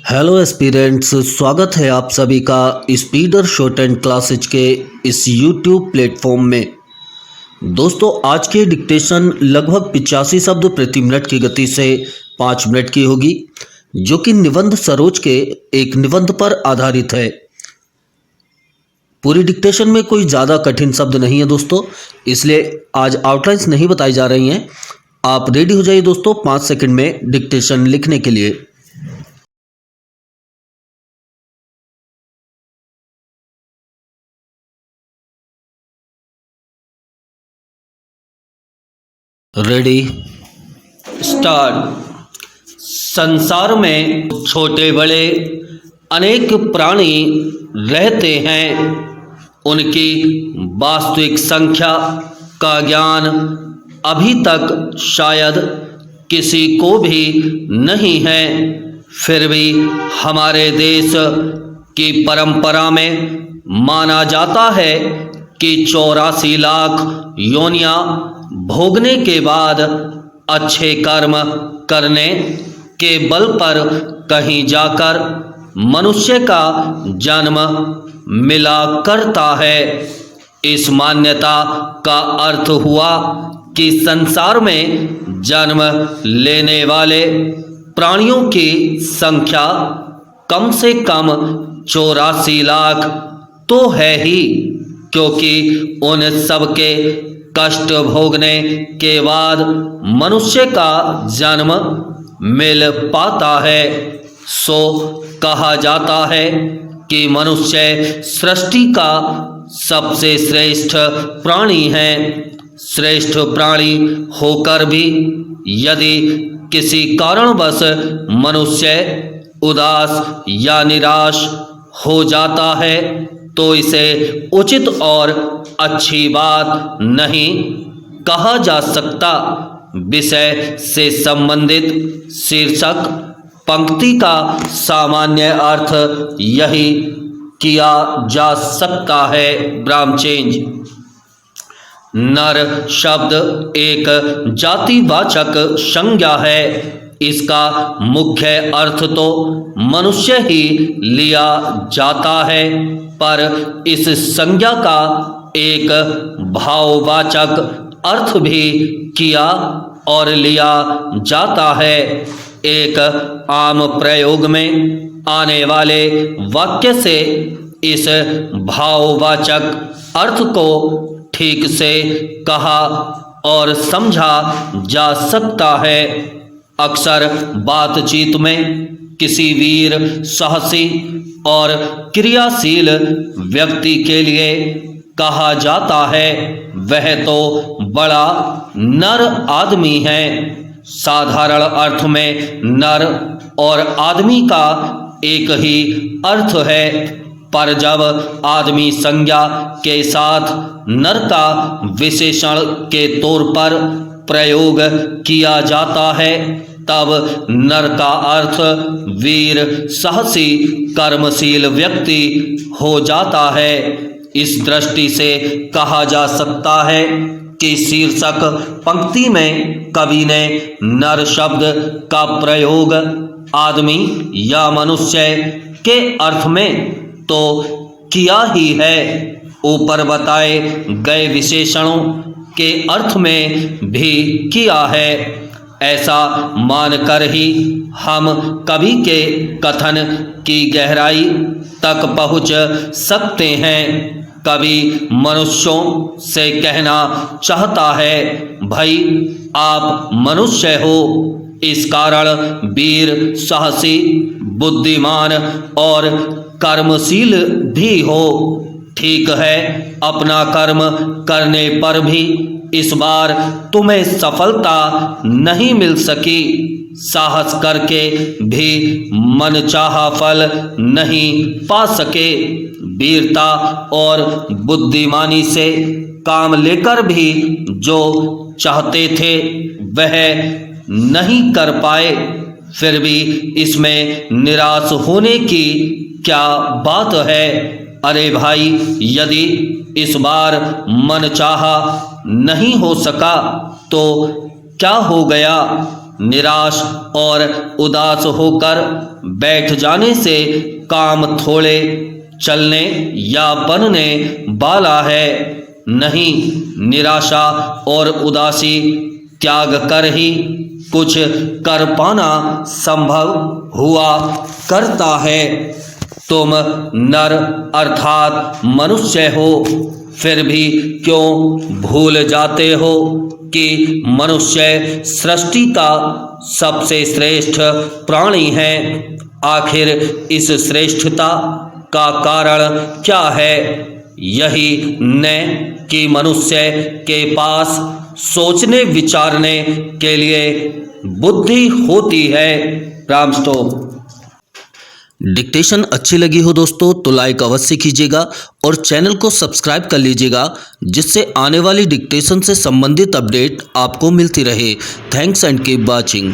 Hello aspirants, स्वागत है आप सभी का स्पीडर शॉर्ट एंड क्लासेज के इस यूट्यूब प्लेटफॉर्म में। दोस्तों, आज की डिक्टेशन लगभग 85 शब्द प्रति मिनट की गति से 5 मिनट की होगी, जो कि निबंध सरोज के एक निबंध पर आधारित है। पूरी डिक्टेशन में कोई ज़्यादा कठिन शब्द नहीं है दोस्तों, इसलिए आज आउटलाइंस नहीं बताई जा रही हैं। आप रेडी हो जाइए दोस्तों 5 सेकंड में डिक्टेशन लिखने के लिए। Ready, start. संसार में छोटे बड़े अनेक प्राणी रहते हैं। उनकी वास्तविक संख्या का ज्ञान अभी तक शायद किसी को भी नहीं है। फिर भी हमारे देश की परंपरा में माना जाता है कि 84 लाख योनियां भोगने के बाद अच्छे कर्म करने के बल पर कहीं जाकर मनुष्य का जन्म मिला करता है। इस मान्यता का अर्थ हुआ कि संसार में जन्म लेने वाले प्राणियों की संख्या कम से कम 84 लाख तो है ही, क्योंकि उन सबके कष्ट भोगने के बाद मनुष्य का जन्म मिल पाता है। सो कहा जाता है कि मनुष्य सृष्टि का सबसे श्रेष्ठ प्राणी है। श्रेष्ठ प्राणी होकर भी यदि किसी कारणवश मनुष्य उदास या निराश हो जाता है तो इसे उचित और अच्छी बात नहीं कहा जा सकता। विषय से संबंधित शीर्षक पंक्ति का सामान्य अर्थ यही किया जा सकता है। ब्राह्म चेंज। नर शब्द एक जातिवाचक संज्ञा है। इसका मुख्य अर्थ तो मनुष्य ही लिया जाता है, पर इस संज्ञा का एक भाववाचक अर्थ भी किया और लिया जाता है। एक आम प्रयोग में आने वाले वाक्य से इस भाववाचक अर्थ को ठीक से कहा और समझा जा सकता है। अक्सर बातचीत में किसी वीर, साहसी और क्रियाशील व्यक्ति के लिए कहा जाता है, वह तो बड़ा नर आदमी है। साधारण अर्थ में नर और आदमी का एक ही अर्थ है, पर जब आदमी संज्ञा के साथ नर का विशेषण के तौर पर प्रयोग किया जाता है, तब नर का अर्थ वीर, साहसी, कर्मशील व्यक्ति हो जाता है। इस दृष्टि से कहा जा सकता है कि शीर्षक पंक्ति में कवि ने नर शब्द का प्रयोग आदमी या मनुष्य के अर्थ में तो किया ही है, ऊपर बताए गए विशेषणों के अर्थ में भी किया है। ऐसा मानकर ही हम कवि के कथन की गहराई तक पहुँच सकते हैं। कवि मनुष्यों से कहना चाहता है, भाई आप मनुष्य हो, इस कारण वीर, साहसी, बुद्धिमान और कर्मशील भी हो। ठीक है, अपना कर्म करने पर भी इस बार तुम्हें सफलता नहीं मिल सकी। साहस करके भी मनचाहा फल नहीं पा सके। वीरता और बुद्धिमानी से काम लेकर भी जो चाहते थे वह नहीं कर पाए। फिर भी इसमें निराश होने की क्या बात है? अरे भाई, यदि इस बार मन चाहा नहीं हो सका तो क्या हो गया? निराश और उदास होकर बैठ जाने से काम थोड़े चलने या बनने वाला है। नहीं, निराशा और उदासी त्याग कर ही कुछ कर पाना संभव हुआ करता है। तुम नर अर्थात मनुष्य हो, फिर भी क्यों भूल जाते हो कि मनुष्य सृष्टि का सबसे श्रेष्ठ प्राणी है। आखिर इस श्रेष्ठता का कारण क्या है? यही न कि मनुष्य के पास सोचने विचारने के लिए बुद्धि होती है। राम स्टॉप। डिक्टेशन अच्छी लगी हो दोस्तों तो लाइक अवश्य कीजिएगा और चैनल को सब्सक्राइब कर लीजिएगा, जिससे आने वाली डिक्टेशन से संबंधित अपडेट आपको मिलती रहे। Thanks and keep watching.